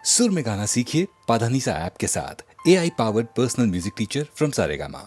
सुर में गाना सीखिए पाधानीसा ऐप के साथ। AI powered personal music teacher from Saregama.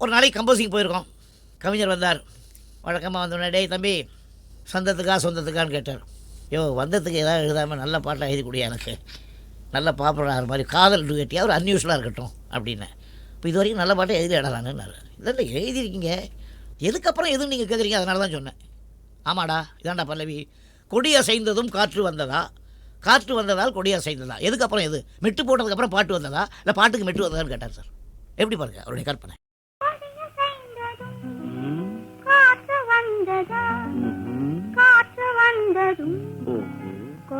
ஒரு நாளைக்கு கம்போசிங் போயிருக்கோம். கவிஞர் வந்தார். வழக்கமாக வந்தோடனே, டேய் தம்பி, சொந்தத்துக்கான்னு கேட்டார். வந்ததுக்கு ஏதாவது எழுதாமல் நல்ல பாட்டாக எழுதி கொடுயா, எனக்கு நல்ல பாப்புலர் ஆகிற மாதிரி காதல் டுகெட்டியாக ஒரு அன்யூஸ்வலாக இருக்கட்டும் அப்படின்னேன். இப்போ இது வரைக்கும் நல்ல பாட்டை எழுதி இடலான்னு. இல்லை எழுதியிருக்கீங்க, எதுக்கப்புறம் எதுவும் நீங்கள் கேட்குறீங்க, அதனால தான் சொன்னேன். ஆமாடா, இதாண்டா பல்லவி. கொடி அசைந்ததும் காற்று வந்ததா, காற்று வந்ததால் கொடி அசைந்ததா, எதுக்கப்புறம் எது? மெட்டு போட்டதுக்கப்புறம் பாட்டு வந்ததா, இல்லை பாட்டுக்கு மெட்டு வந்ததான்னு கேட்டார் சார். எப்படி பாருங்க அவருடைய கற்பனை.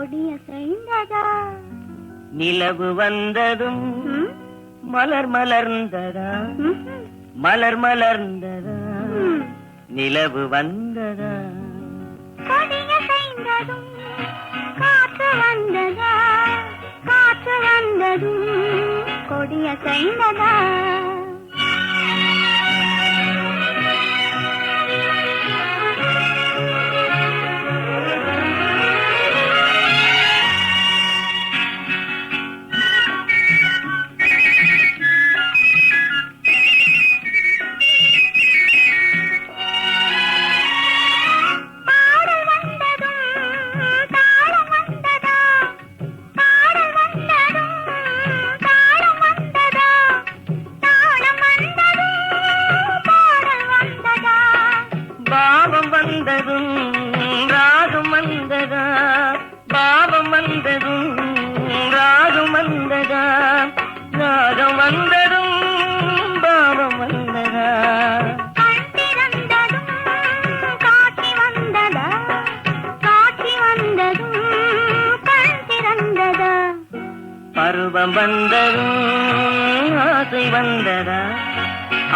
கொடியசைந்ததா நிலவு வந்ததும் மலர் மலர்ந்ததா மலர் மலர்ந்ததா நிலவு வந்ததா கொடியசைந்ததும் காற்று வந்ததா காற்று வந்ததும் கொடியசைந்ததா பருவம் வந்ததும் ஆசை வந்ததா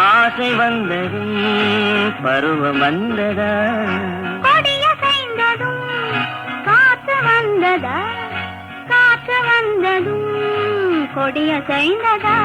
ஆசை வந்ததும் பருவம் வந்ததா கொடியசைந்ததும் காற்று வந்ததா காற்று வந்ததும் கொடியசைந்ததா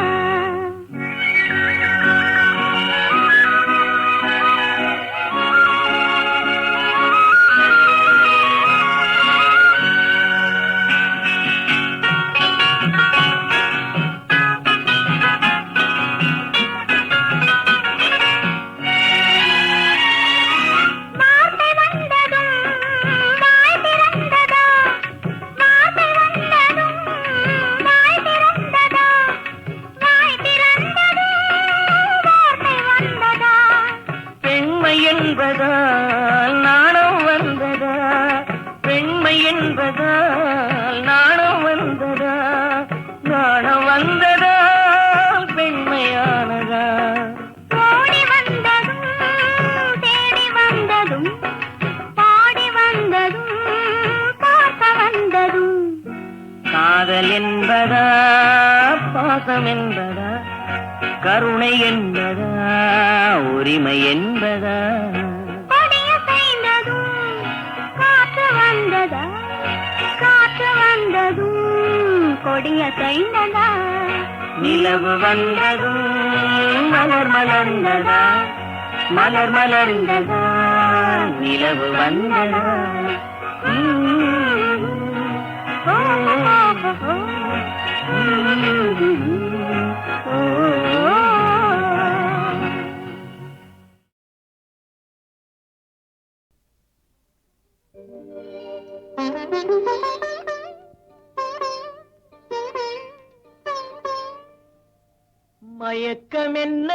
என்பதால் நாணம் வந்ததா பெண்மை என்பதால் நாணம் வந்ததா நாணம் வந்ததா பெண்மையானதா ஓடி வந்ததும் தேடி வந்ததும் பாடி வந்ததும் பார்க்க வந்ததும் காதல் என்பதா பாசம் என்பதா கருணை என்பதா உரிமை என்பதா கொடியசைந்ததும் காற்று வந்ததா காற்று வந்ததும் கொடியசைந்ததா நிலவு வந்ததும் மலர் மலர்ந்ததா மலர் மலர்ந்ததா நிலவு வந்ததா மயக்கம் என்ன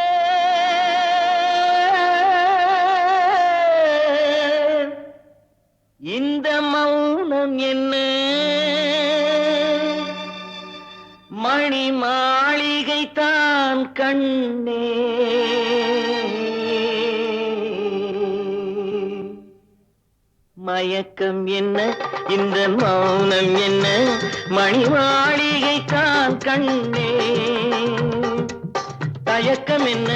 இந்த மௌனம் என்ன மணி மாளிகை தான் கண்ணே மயக்கம் என்ன இந்த மௌனம் என்ன மணி மாளிகை தான் கண்ணே தயக்கம் என்ன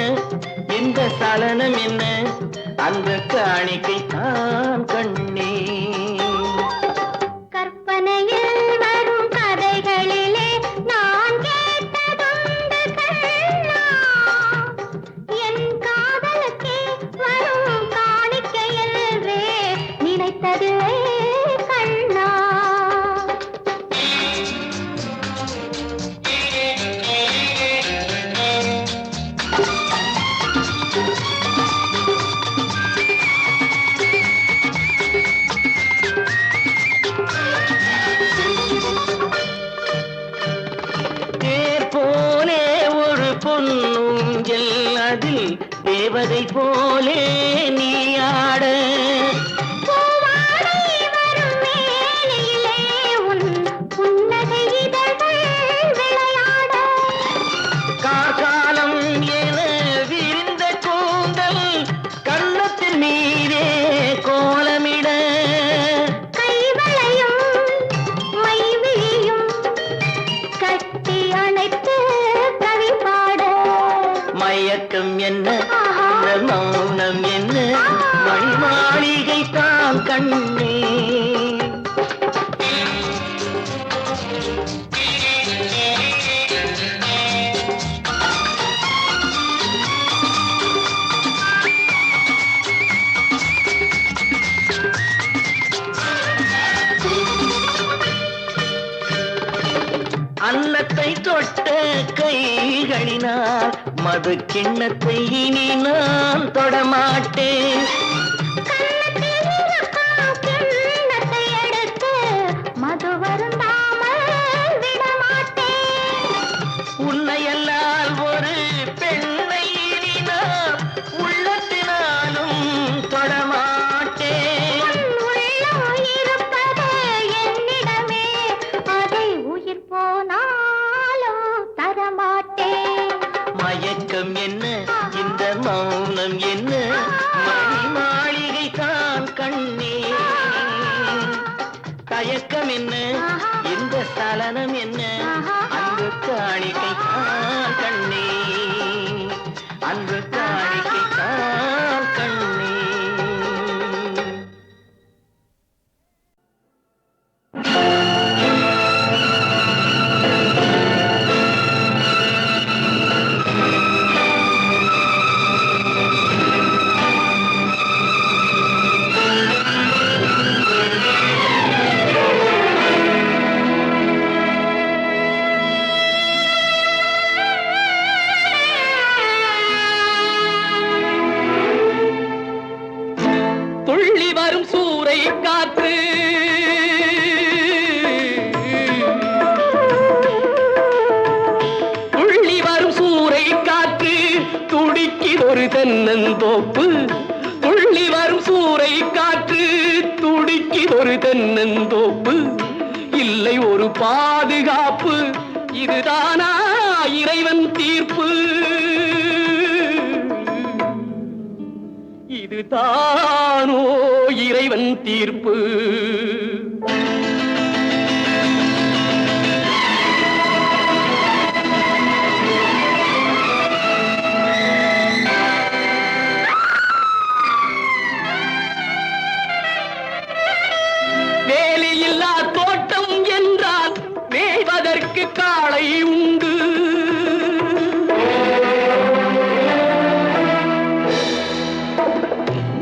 இந்த சலனம் என்ன அந்த காணிக்கை தான் கண்ணே கற்பனையில் வரும் கதைகளிலே நான் கேட்டதுண்டு கண்ணா என் காதலுக்கே வரும் காணிக்கை என்றே நினைத்தது கண்ணா பொன்னூஞ்சல் அதில் தேவதை போலே நீ ஆட கார்காலம் என விரிந்த கூந்தல் கண்ணத்தின் மீதே கோலமிட கண்ணே. அன்னத்தை தொட்ட கைகளினால் மது கிண்ணத்தை இனி நான் தொடமாட்டேன். கிண்ணத்தை எடுத்து மது வருந்தாமல் விடமாட்டேன். உன்னையல்லால் ஒரு பெண்ணை இனி நான் உள்ளத்தினாலும் தொடமாட்டேன். உள்ளம் இருப்பது என்னிடமே, அதை உயிர் போனாலும் தரமாட்டேன். மயக்கம் என்ன, இந்த மௌனம் என்ன, மணி மாளிகை தான் கண்ணே. தயக்கம் என்ன, இந்த சலனம் என்ன, அன்பு காணிக்கை தான் கண்ணே, அன்பு காணிக்கை தான் கண்ணே. துள்ளி வரும் சூறை காற்று துள்ளி வரும் சூறை காற்று துடிக்கிதொரு தென்னந்தோப்பு. துள்ளி வரும் சூறை காற்று துடிக்கிதொரு தென்னந்தோப்பு. இல்லை ஒரு பாதுகாப்பு, இதுதானா இறைவன் தீர்ப்பு? இதுதானோ இறைவன் தீர்ப்பு? வேலியில்லா தோட்டம் என்றால் மேய்வதற்கு காளை உண்டு.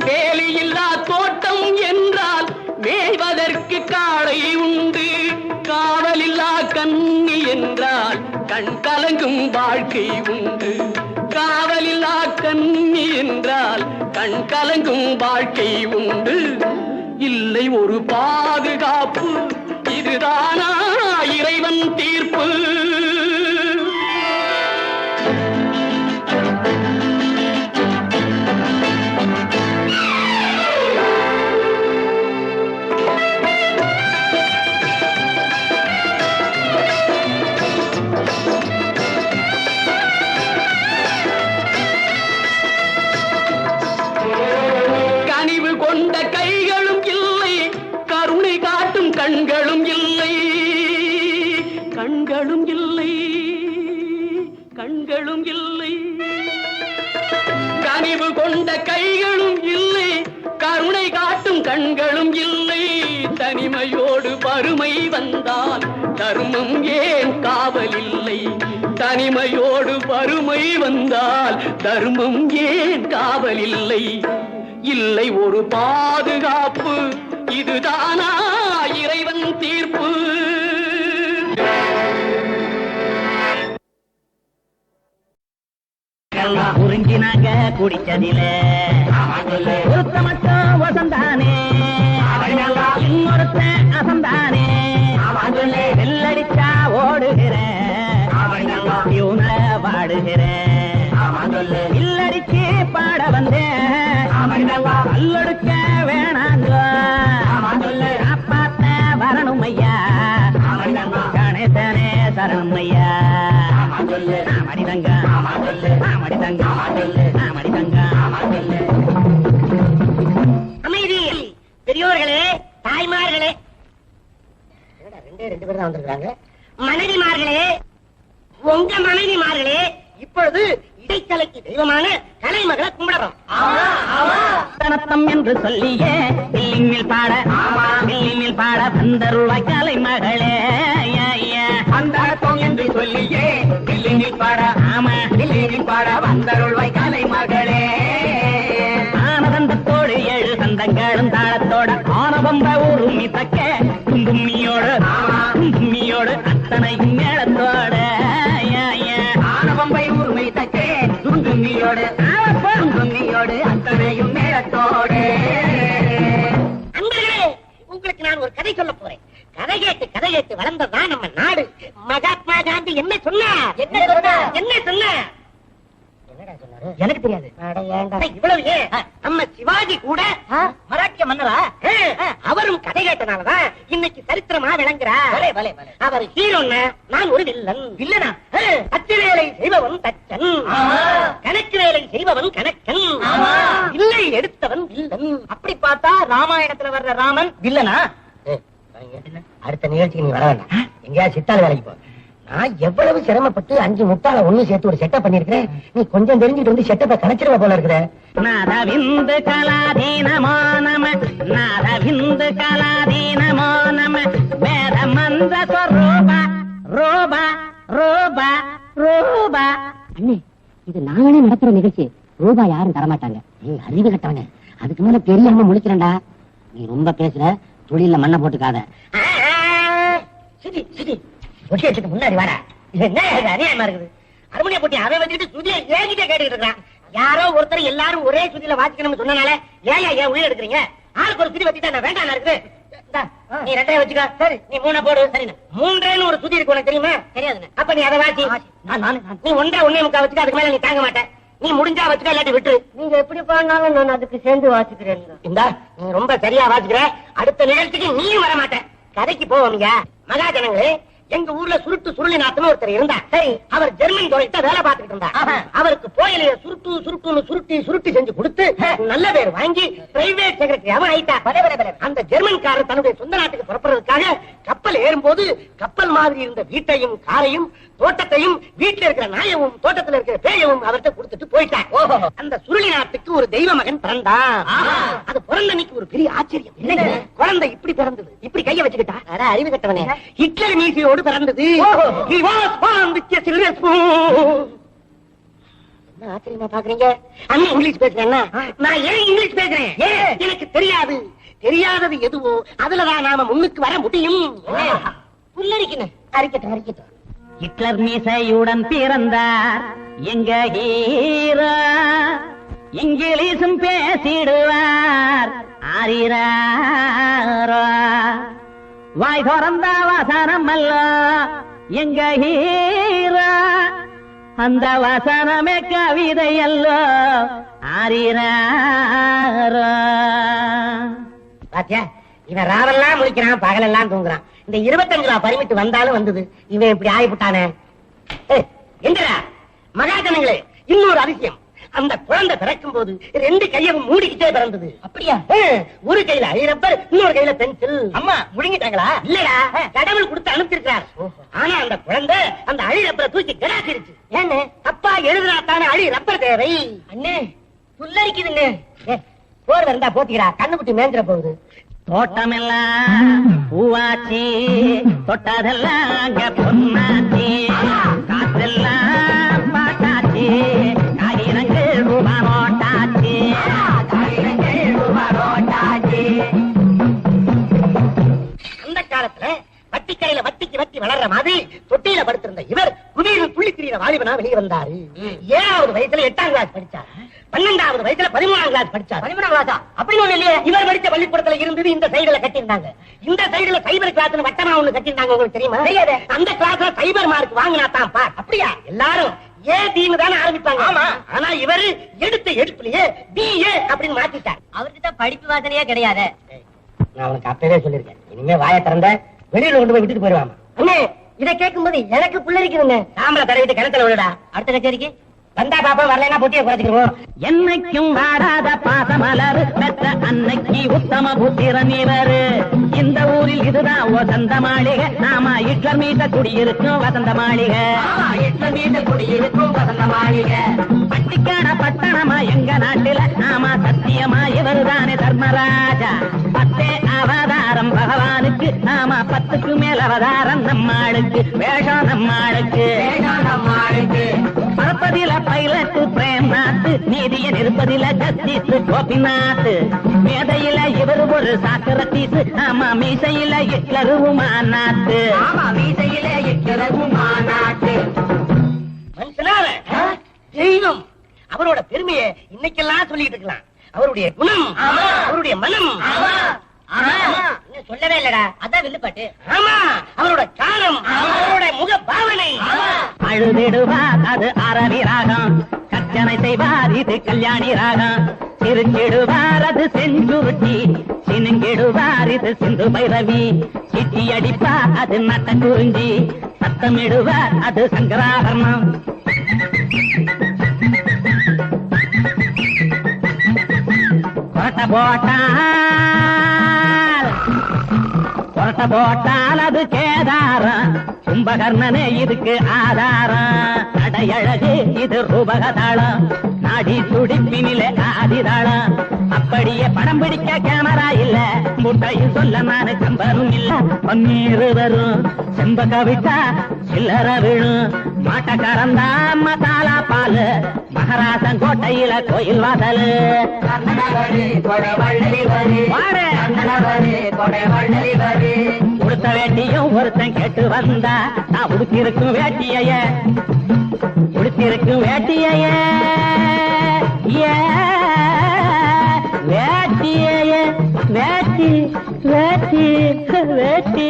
வேலியில்லா தோட்டம் என்றால் மேய்வதற்கு காளை உண்டு. காவலில்லா கண்ணி என்றால் கண் கலங்கும் வாழ்க்கை உண்டு. காவலில்லா கண்ணி என்றால் கண் கலங்கும் வாழ்க்கை உண்டு. இல்லை ஒரு பாதுகாப்பு, இதுதானா இறைவன் தீர்ப்பு? கனிவு கொண்ட கைகளும் இல்லை, கருணை காட்டும் கண்களும் இல்லை. கண்களும் இல்லை, கண்களும் இல்லை. கனிவு கொண்ட கைகளும் இல்லை, கருணை காட்டும் கண்களும் இல்லை. தனிமையோடு வறுமை வந்தால் தர்மம் ஏன் காவல் இல்லை? தனிமையோடு வறுமை வந்தால் தர்மம் ஏன் காவல் இல்லை? இல்லை ஒரு பாதுகாப்பு, இதுதானா இறைவன் தீர்ப்பு? புரிஞ்சினாங்க குடிச்சதில ஒருத்த மட்டும் வசந்தானே, இன்னொருத்தன் அசந்தானே. வெள்ளடிச்சா ஓடுகிறேன், வாடுகிறேன். இல்லடிச்சு பாட வந்தேன், கல்லொடுக்க வேணாங்க. காப்பாத்த வரணும் ஐயா, கணேசனே சரணம் ஐயா. மடிதங்க மடிதங்க மடிதங்க. அமைதி. பெரியோர்களே, தாய்மார்களே, ரெண்டு பேர் தான் வந்திருக்காங்க. மனைவிமார்களே, உங்க மனைவிமார்களே இப்பொழுது இடைக்கலைக்கு தெய்வமான கலைமகளை கும்பிடுறோம். தனத்தம் என்று சொல்லியே வில்லிமில் பாட வில்லிமில் பாட வந்தருள்வாய் கலை மகளே அந்தரத்தம் என்று சொல்லியே வில்லினில் பாட ஆமா வில்லினில் பாட வந்தருள்வாய் கலை மகளே. ஆனந்தத்தோடு 7 சந்தங்களும் தாளத்தோட ஆனவம்ப உருமி தக்க குந்தும்மியோடு அத்தனையும் மேளத்தோட ஆனவம்பை உரிமை தக்கே துந்தும்மியோடு அத்தனையும் நேரத்தோடு. அன்பர்களே, உங்களுக்கு நான் ஒரு கதை சொல்ல போறேன். கதை கேட்டு வளர்ந்ததான் நம்ம நாடு. மகாத்மா காந்தி என்ன சொன்னார்? எனக்கு தெரியாது. இவ்வளவு ஏன், நம்ம சிவாஜி கூட மராட்டிய மன்னரா, அவரும் கதை கேட்டனாலதான் இன்னைக்கு சரித்திரமா விளங்குறார். அவர் ஹீரோன்னா நான் ஒரு வில்லனா? அச்சு வேலை செய்பவன் தச்சன், கணக்கு வேலை செய்பவன் கணக்கன், இல்லை எடுத்தவன் வில்லன். அப்படி பார்த்தா ராமாயணத்துல வர்ற ராமன் வில்லனா? அடுத்த நிகழ்ச்சிக்கு நீ வர வேண்டாம், எங்கேயாவது சித்தாள் வேலைக்கு போ. நான் எவ்வளவு சிரமப்பட்டு 5 முட்டாள ஒண்ணு சேர்த்து ஒரு செட்டப் பண்ணிருக்கிறேன். நீ கொஞ்சம் தெரிஞ்சுட்டு வந்து செட்டப்பை கணச்சிருவ போல இருக்கிற. நாதவிந்து கலாதீனமோ நம நாதவிந்து கலாதீனமோ நம வேத மந்த ஸ்வரூபா ரூபா ரூபா ரூபா. அண்ணே, இது நாங்களே நடத்துற நிகழ்ச்சி. ரூபா யாரும் தரமாட்டாங்க. நீ அறிவு கட்டவனே, அதுக்கு மேல தெரியாம முழிக்கிறேன்டா. நீ ரொம்ப பேசுற, துளியில மண்ணை போட்டுக்காத. சரி சரி, ஒட்டியத்துக்கு முன்னாடி வாடா. இது என்ன அநியாயமா இருக்குது? அருமணிய போட்டி அதை வச்சுட்டு சுதியை ஏகிட்டே கேட்டுக்கிட்டு இருக்கான். யாரோ ஒருத்தர் எல்லாரும் ஒரே சுதியில வாசிக்கணும்னு சொன்னனால ஏன் உயிர் எடுக்கிறீங்க? ஆளுக்கு ஒரு சுதி வச்சுட்டா நான் வேண்டாம் இருக்குது. நீ 2 வச்சுக்க. சரி, நீ 3 போடு. சரி, 3ன்னு ஒரு சுதி இருக்கு, உனக்கு தெரியுமா? தெரியாது. அப்ப நீ அதை வாசி. நீ 1 1/4 வச்சுக்க, அதுக்கு மேல நீ தாங்க மாட்டேன். நீ முடிஞ்சா வச்சுக்க, இல்லாட்டி விட்டு. நீங்க எப்படி பாடினாலும் நான் அதுக்கு சேர்ந்து வாசிக்கிறேன். இந்தா, நீ ரொம்ப சரியா வாசிக்கிற. அடுத்த நிகழ்ச்சிக்கு நீயும் வர மாட்டேன். கதைக்கு போவீங்க. மகாஜனங்களே, எங்க ஊர்ல சுருட்டு சுருளிநாத்னு ஒருத்தர் இருந்தா. சரி, அவர் ஜெர்மன் தொழில்கிட்ட வேலை பார்த்துக்கிட்டு இருந்தா. அவருக்கு போயிலைய சுருட்டி செஞ்சு கொடுத்து நல்ல பேர் வாங்கி பிரைவேட் செக்ரட்டரியாவும் ஆயிட்டா. அந்த ஜெர்மன்காரர் தன்னுடைய சொந்த நாட்டுக்கு புறப்படுறதுக்காக கப்பல் ஏறும்போது கப்பல் மாதிரி இருந்த வீட்டையும் காரையும் தோட்டத்தையும் வீட்டுல இருக்கிற நாயவும் தோட்டத்துல இருக்கிற பேயவும் அவர்கிட்ட கொடுத்துட்டு போயிட்டான். அந்த சுருளிநாத்துக்கு ஒரு தெய்வ மகன் பிறந்தான். அது பிறந்தன்னைக்கு ஒரு பெரிய ஆச்சரியம். குழந்தை இப்படி பிறந்தது, இப்படி கைய வச்சுக்கிட்டா. அறிவு கட்டவனே, ஹிட்லர் மீசையோடு பிறந்தது. என்ன ஆச்சரியமா பாக்குறீங்க? அண்ணா இங்கிலீஷ் பேசுறேன்னா நான் ஏன் இங்கிலீஷ் பேசுறேன்? எனக்கு தெரியாது. தெரியாதது எதுவோ அதுலதான் நாம முன்னுக்கு வர முடியும். புல்லரிக்கணும். அறிக்கட்டும். ஹிட்லர் மீசையுடன் பிறந்தார் எங்க ஹீரோ. இங்கிலீஷும் பேசிடுவார் ஆரிராரோ. வாய் திறந்த வசனம் அல்ல எங்க ஹீரோ. அந்த வசனமே கவிதை அல்ல ஆரிராரோ. பாத்தியா, இவன் ராவெல்லாம் முழிக்கிறான், பகலெல்லாம் தூங்குறான். இந்த 25 பரிமிட்டு வந்தாலும் வந்தது. இவன் இப்படி ஆயிப்புட்டானே. எந்தரா மகாஜனங்களே, இன்னொரு அதிசயம். அந்த குழந்தை பிறக்கும் போது 2 கையவும் மூடிக்கிட்டே பிறந்தது. அப்படியா? ஒரு கையில ரப்பர், இன்னொரு கையில பென்சில். அம்மா முழுங்கிட்டாங்களா? இல்லடா, கடவுள் கொடுத்து அனுப்பிச்சிருக்கார். ஆனா அந்த குழந்தை அந்த அழி ரப்பரை தூக்கி கிடாச்சிருச்சு. ஏன்னு அப்பா எழுதுனாத்தான அழி ரப்பர் தேவை. அண்ணே புல்லரிக்குதுன்னு போர் இருந்தா போத்திக்கிறா, கண்ணுக்குட்டி மேஞ்சிட போகுது. தோட்டமெல்லாம் பூவாச்சி, தொட்டதெல்லாம் அங்க பொன்னாச்சி, காற்றெல்லாம் பாட்டாச்சி, காகிதங்கள் ரூபா நோட்டாச்சி. அந்த காலத்துல வட்டிக்கரையில வட்டிக்கு வட்டி வளர்ற மாதிரி தொட்டியில படுத்திருந்த இவர் குடியில் துள்ளி திரியிற வாலிபனா வெளியே வந்தாரு. 7வது வயசுல 8ஆம் கிளாஸ் படிச்சார். 12வது வயசுல 13ஆம் கிளாஸ் படிச்சார். 13ஆம் கிளாஸா? அப்படின்னு ஒண்ணு இல்லையே. இவர் படிச்ச பள்ளிக்கூடத்துல இருந்தது இந்த சைடுல கட்டியிருந்தாங்க. இந்த சைடுல சைபர் கிளாஸ் வட்டமா ஒண்ணு கட்டியிருந்தாங்க. உங்களுக்கு தெரியுமா? தெரியாது. அந்த கிளாஸ்ல சைபர் மார்க் வாங்கினா தான் பாஸ். அப்படியா? எல்லாரும் ஏன்னு தானே ஆரம்பிப்பாங்க. ஆமா. ஆனா இவரு எடுத்த எடுப்புலயே BA அப்படின்னு மாத்திட்டார். அவருக்கு தான் படிப்பு வாசனையே கிடையாது. நான் உனக்கு அப்பவே சொல்லிருக்கேன், இனிமே வாயை திறந்த வெளியில கொண்டு போய் விட்டுட்டு போயிருவாங்க. அண்ணே, இதை கேட்கும் போது எனக்கு புள்ளரிக்குதுங்க. சாம்பல தடவிட்டு கிணத்துல விடுடா. அடுத்த கச்சேரிக்கு வந்தா பாப்பா வரலன்னா பொட்டியை குறைச்சிக்கிடுவோம். என்னைக்கும் வாடாத பாசமலர் பெற்ற அன்னைக்கு உத்தம புத்திரன் இவரு. இந்த ஊரில் இதுதான் வசந்த மாளிகை. நாம இட்லர் மீட்ட குடியிருக்கும் வசந்த மாளிகை. பட்டிக்காட பட்டணமா எங்க நாட்டில நாம சத்தியமா இவருதானே தர்மராஜா. 10 அவதாரம் பகவானுக்கு, நாம 10க்கு மேல் அவதாரம் நம்மாளுக்கு. வேஷம் நம்மாளுக்கு. பரப்பதில பைலட் பிரேம்நாத், நீதிய நிற்பதில ஜஸ்டிஸ் கோபிநாத். மேதையில இவர் ஒரு சாக்ரட்டிஸ், ஆமா மீசையில ஹிட்லருமானாத். மனுஷனால தெய்வம் அவரோட பெருமையை இன்னைக்கெல்லாம் சொல்லிட்டு இருக்கலாம். அவருடைய குணம், அவருடைய மனம் சொல்லவே இல்லடா. அதான் வில்லுப்பாட்டு. ஆமா, அவரோட காலம், அவரோட முக பாவனை. அழுதிடுவார் அது அரவி ராகம், கச்சனை செய்வார் இது கல்யாணி ராகம். சிரிச்சிடுவார் அது செஞ்சுருட்டி, சினுங்கிடுவார் இது சிந்து பைரவி. சிட்டி அடிப்பார் அது நட்ட குறிஞ்சி, சத்தமிடுவார் அது சங்கராபரணம். கொரட்ட போட்டால் அது கேதாரம், கும்பகர்ணனே இதுக்கு ஆதாரம். நடையழகு இது ரூபகதாளம், நாடி துடிப்பினிலே ஆதிதாளம். அப்படியே படம் பிடிக்க கேமரா இல்ல, முட்டையும் சொல்ல நானு கம்பனும் இல்ல. பன்னீர் வரும் செம்பக விட்டா சில்லற விழும். மாட்டக்காரந்தா மசாலா பாலு, மகாராசன் கோட்டையில கோயில் வாசல். உடுத்த வேட்டியும் ஒருத்தன் கேட்டு வந்தா, நான் உடுத்திருக்கும் வேட்டிய உடுத்திருக்கும் வேட்டிய வேட்டிய வேட்டி வேட்டி வேட்டி.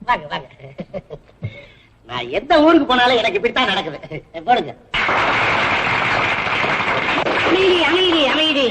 வாங்க வாங்க. நான் எந்த ஊருக்கு போனாலும் எனக்கு இப்படித்தான் நடக்குது. போடுங்க. அமைதி அமைதி அமைதி.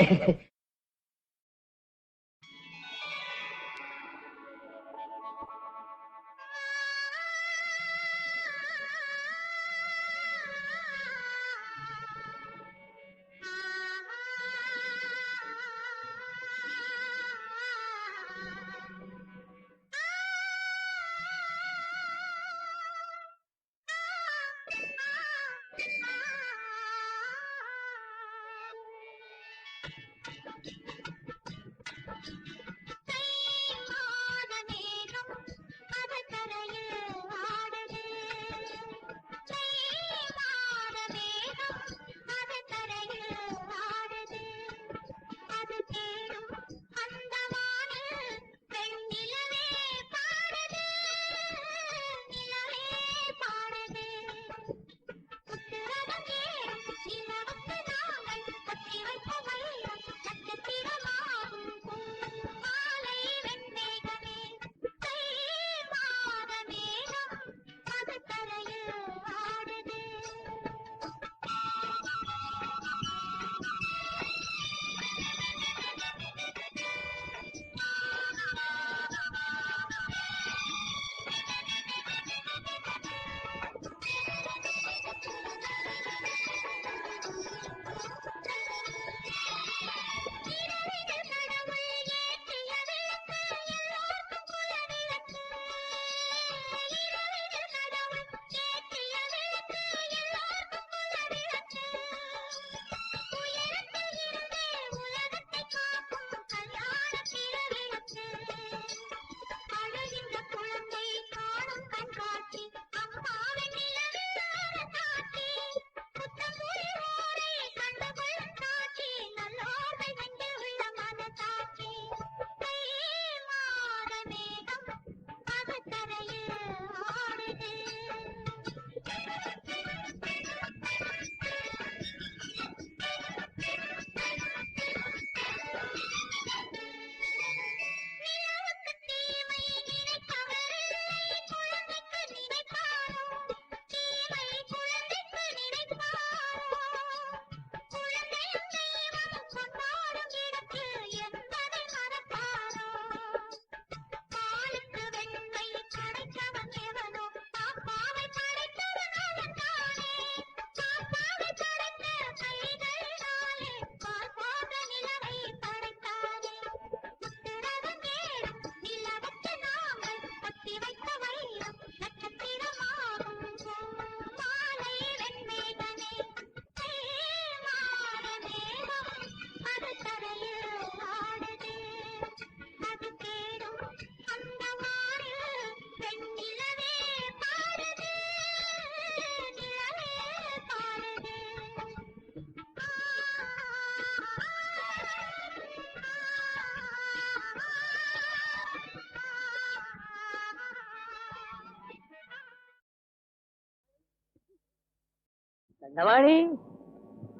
தண்டவாணி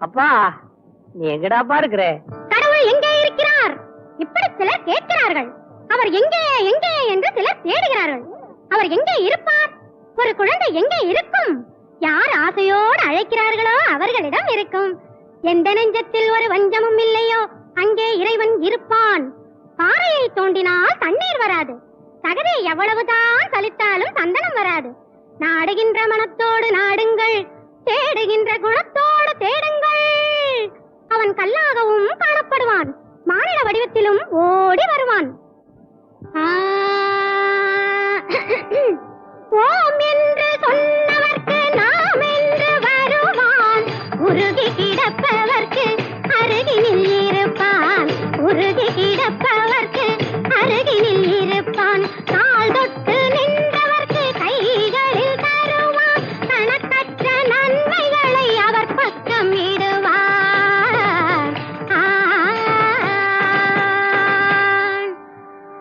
அப்பா நீ எங்கடாப்பா இருக்கிற? கடவுள் எங்கே இருக்கிறார்? இப்படி சிலர் கேட்கிறார்கள். அவர் எங்கே எங்கே என்று சிலர் தேடுகிறார்கள். அவர் எங்கே இருப்பார்? ஒரு குழந்தை எங்கே இருக்கும்? யார் ஆசையோடு அழைக்கிறார்களோ அவர்களிடம் இருக்கும். எந்த நெஞ்சத்தில் ஒரு வஞ்சமும் இல்லையோ அங்கே இறைவன் இருப்பான். பாறையை தோண்டினால் தண்ணீர் வராது. சகதியை எவ்வளவுதான் சலித்தாலும் சந்தனம் வராது. நாடுகின்ற மனத்தோடு நாடுங்கள், தேடுகின்ற குணத்தோடு தேடுங்கள். அவன் கல்லாகவும் காணப்படுவான், மானிட வடிவத்திலும் ஓடி வருவான். ஓம் என்று சொன்னவர்க்கு நாம் என்று வருவான். உருகி கிடப்பவர்க்கு அருகினில் இருப்பான். உருகி கிடப்பவர்க்கு அருகினில் இருப்பான். கால் தொட்டு நின்றவர்க்கு கைகளில் தருவான். கணக்கற்ற நன்மைகளை அவர் பக்கம் இடுவார்.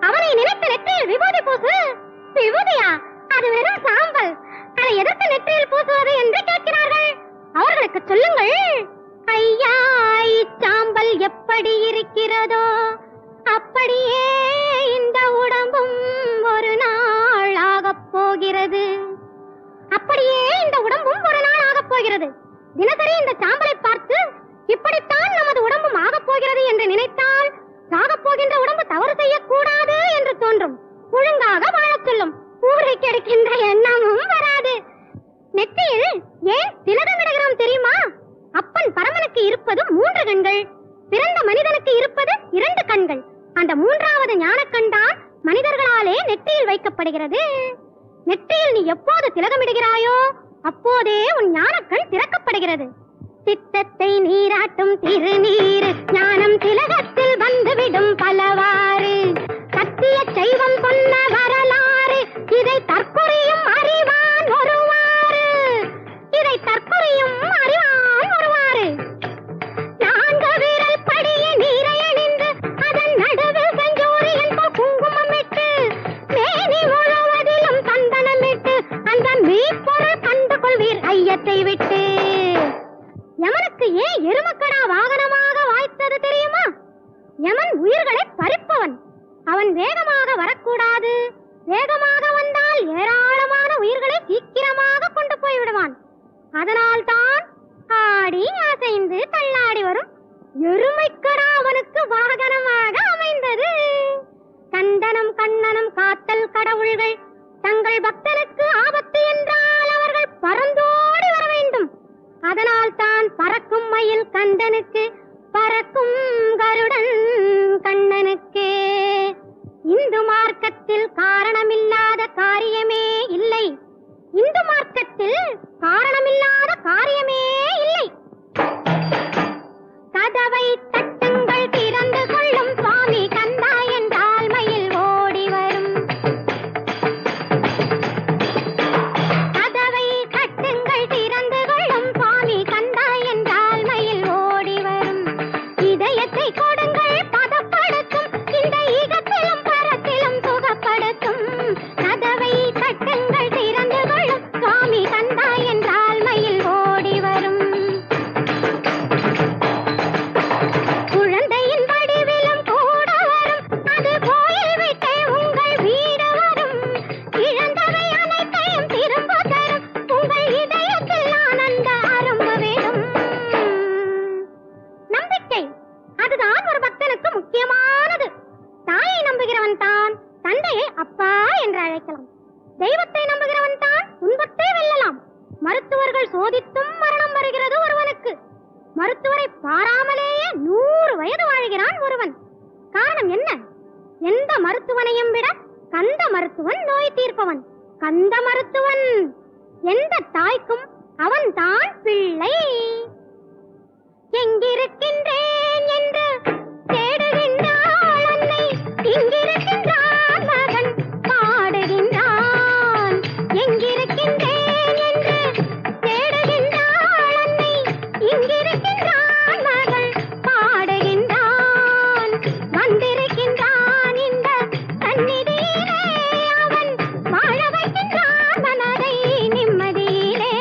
அவனை நினைத்து நெற்றியில் விபூதி பூசு. விபூதியா? அது வெறும் சாம்பல். அதை எதற்கு நெற்றியில் பூசுவது என்று கேட்கிறார்கள். அவர்களுக்கு சொல்லுங்கள், ஐயா, இச்சாம்பல் எப்படி இருக்கிறதோ அப்படியே இந்த உடம்பும் ஒரு நாள் ஆகப் போகிறது. அப்படியே இந்த உடம்பும் ஒரு நாள் ஆகப் போகிறது. தினசரி இந்த சாம்பலை பார்த்து இப்படித்தான் நமது உடம்பும் ஆகப் போகிறது என்று நினைத்தால் சாகப் போகின்ற உடம்பு தவறு செய்யக்கூடாது என்று தோன்றும். ஒழுங்காக வாழச் சொல்லும். ஊரை கெடுக்கின்ற எண்ணமும் வராது. நெற்றியில் ஏன் திலகமிடுகிறோம் தெரியுமா? அப்பன் பரமனுக்கு இருப்பது 3 கண்கள், பிறந்த மனிதனுக்கு இருப்பது 2 கண்கள். அந்த 3வது ஞானக்கண் தான் மனிதர்களாலே நெற்றியில் வைக்கப்படுகிறது. நெற்றியில் நீ எப்போது திலகமிடுகிறாயோ அப்போதே உன் ஞானக்கண் திறக்கப்படுகிறது. சித்தத்தை நீராட்டும் திருநீர் ஞானம் திலகத்தில் வந்துவிடும் பலவாறு. சத்திய சைவம் சொன்ன வரலாறு இதை தற்கொலையும் அறிவான் ஒருவாறு. இதை தற்கொலையும் அறிவான் ஒருவாறு. 4 விரல் படிய நீரை அணிந்து அதன் நடுவில் செஞ்சோரியன் குங்குமமிட்டு மேனி முழுவதிலும் சந்தனமிட்டு அந்த மெய்ப்பொருள் கண்டு கொள்வீர் ஐயத்தை விட்டு. யமனுக்கு ஏன் எருமக்கடா வாகனமாக வாய்த்தது தெரியுமா? யமன் உயிர்களை பறிப்பவன். அவன் வேகமாக வரக்கூடாது. வேகமாக வந்தால் ஏராளமான உயிர்களை சீக்கிரமாக கொண்டு போய் விடுவான். அதனால் தான் ஆடி அசைந்து தள்ளாடி வரும் எருமைக்கடா அவனுக்கு வாகனமாக அமைந்தது. கந்தனும் கண்ணனும் காத்தல் கடவுள்கள் தங்கள் பக்தனுக்கு ஆபத்து என்றால் அவர்கள் பறந்தோடி வர வேண்டும். அதனால் தான் பறக்கும் மயில் கந்தனுக்கு, பறக்கும் கருடன் கண்ணனுக்கு. இந்து மார்க்கத்தில் காரணமில்லாத காரியமே இல்லை. இந்து மார்க்கத்தில் காரணமில்லாத காரியமே இல்லை. கதவை தட்டுங்கள் திறந்து கொள்ளும் சுவாமி கந்தா என்றால் மயில் ஓடி வரும். கதவை தட்டுங்கள் திறந்து கொள்ளும் சுவாமி கந்தா என்றால் மயில் ஓடி வரும். இதயத்தை கொடுங்கள் பதப்படுத்தும், இந்த ஈகத்திலும் பரத்திலும் சுகப்படுத்தும். கதவை தட்டுங்கள் திறந்து கொள்ளும் சுவாமி கந்தா என்றால் மயில் ஓடி வரும். குழந்தையின் வடிவிலும் கூட வரும், அது கோயில் விட்டே உங்கள் வீடு வரும். இழந்தவை அனைத்தையும் திரும்ப தரும், உங்கள் இதயத்தில் ஆனந்த அரும்பு விடும். நம்பிக்கை, அதுதான் ஒரு பக்தனுக்கு முக்கியமானது. தாயை நம்புகிறவன் தான் தந்தையை அப்பா என்று அழைக்கலாம். தெய்வத்தை நம்புகிறவன் தான் துன்பத்தை வெல்லலாம். மருத்துவர்கள் சோதித்தும் மரணம் வருகிறது ஒருவனுக்கு. மருத்துவரை பாராமலேயே 100 வயது வாழ்கிறான் ஒருவன். காரணம் என்ன? எந்த மருத்துவனையும் விட கந்த மருத்துவன் நோய் தீர்ப்பவன். கந்த மருத்துவன் எந்த தாய்க்கும் அவன் தான் பிள்ளை. எங்கிருக்கின்றேன் என்று தேடுகின்றாள் அன்னை, இங்கிருக்கின்றான் மகன் பாடுகின்றான். எங்கிருக்கின்றேன் என்று தேடுகின்றாள் அன்னை, இங்கிருக்கின்றான் மகள் பாடுகின்றான். வந்திருக்கின்றான் இந்த சந்நிதியிலே, அவன் வாழ வைக்கின்றான் மனதை நிம்மதியிலே.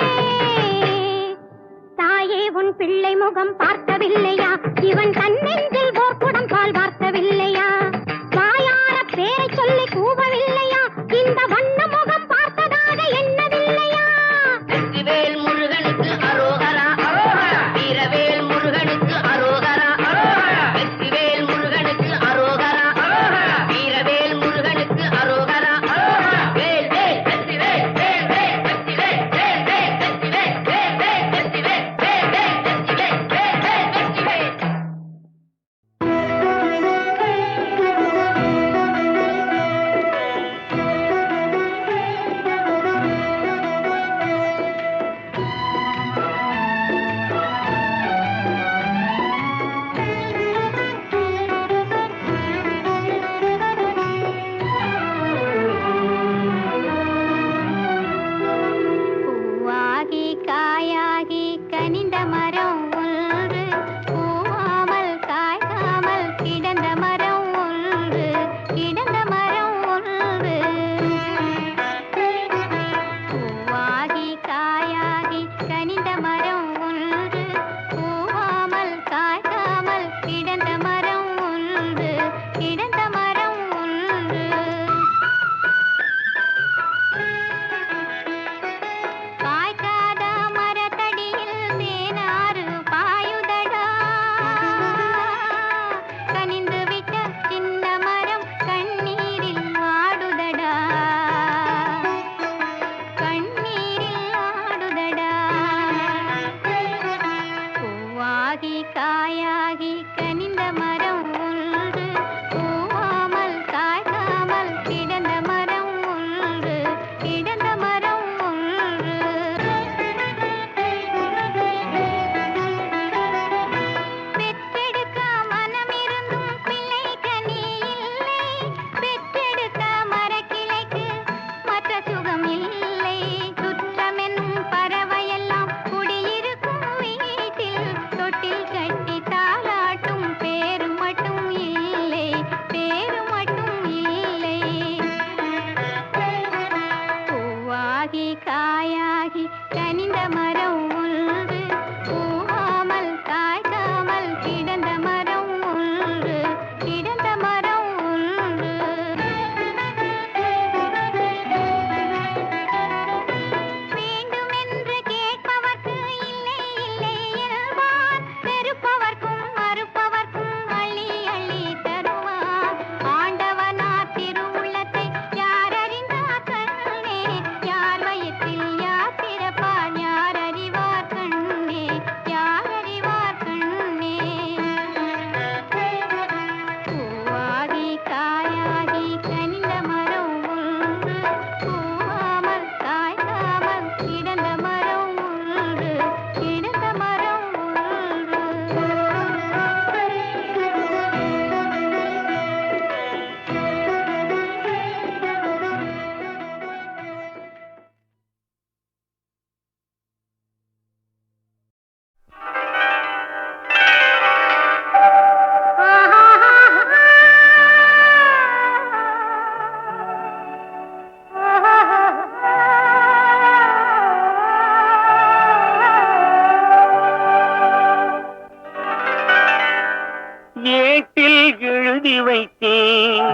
ஏட்டில் எழுதி வைத்தேன்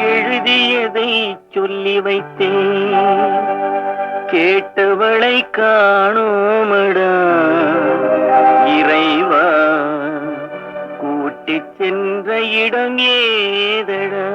எழுதியதை சொல்லி வைத்தேன் கேட்டவளை காணோமடா இறைவா கூட்டிச் சென்ற இடம் ஏதடா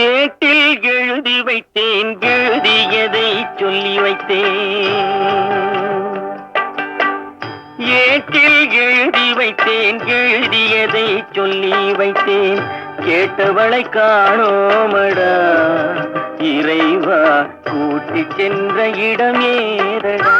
ஏட்டில் எழுதி வைத்தேன் எழுதியதை சொல்லி வைத்தேன் ஏட்டில் எழுதி வைத்தேன் எழுதியதை சொல்லி வைத்தேன் கேட்டவளை காணோமடா இறைவா கூட்டிச் சென்ற இடம் ஏதடா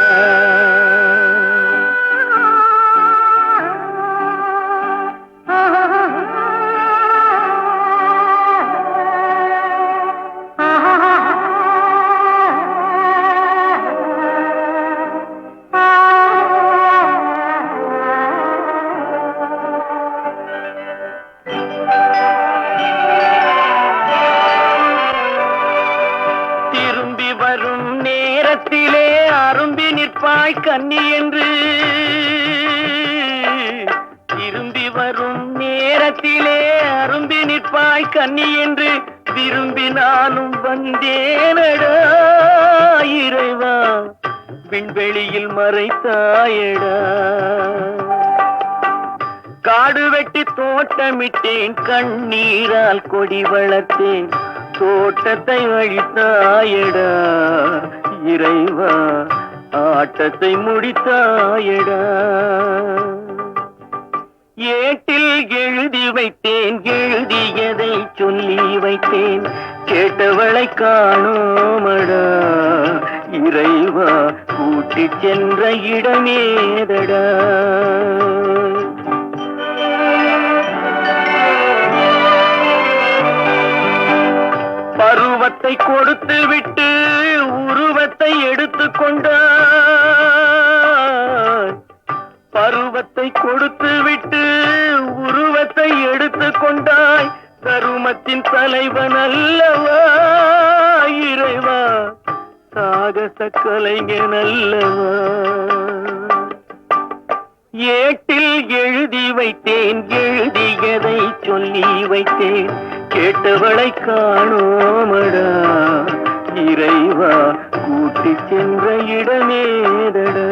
அரும்பி நிற்பாய் கன்னி என்று திரும்பி வரும் நேரத்திலே அரும்பி நிற்பாய் கன்னி என்று விரும்பி நானும் வந்தேனடா இறைவா விண்வெளியில் மறைத்தாயடா காடு வெட்டி தோட்டமிட்டேன் கண்ணீரால் கொடி வளர்த்தேன் தோட்டத்தை அழித்தாயடா இறைவா ஆட்டத்தை முடித்தாயடா ஏட்டில் எழுதி வைத்தேன் எழுதியதை சொல்லி வைத்தேன் கேட்டவளை காணோமடா இறைவா கூட்டிச் சென்ற இடமேதடா பருவத்தை கொடுத்து விட்டு உருவத்தை எடுத்துக் கொண்டாய் பருவத்தை கொடுத்து விட்டு உருவத்தை எடுத்துக் கொண்டாய் தருமத்தின் தலைவன் அல்லவா இறைவா சாகச கலைஞன் அல்லவா ஏட்டில் எழுதி வைத்தேன் எழுதியதை சொல்லி வைத்தேன் கேட்டவளை காணோமடா இறைவா கூட்டிச் சென்ற இடமேதடா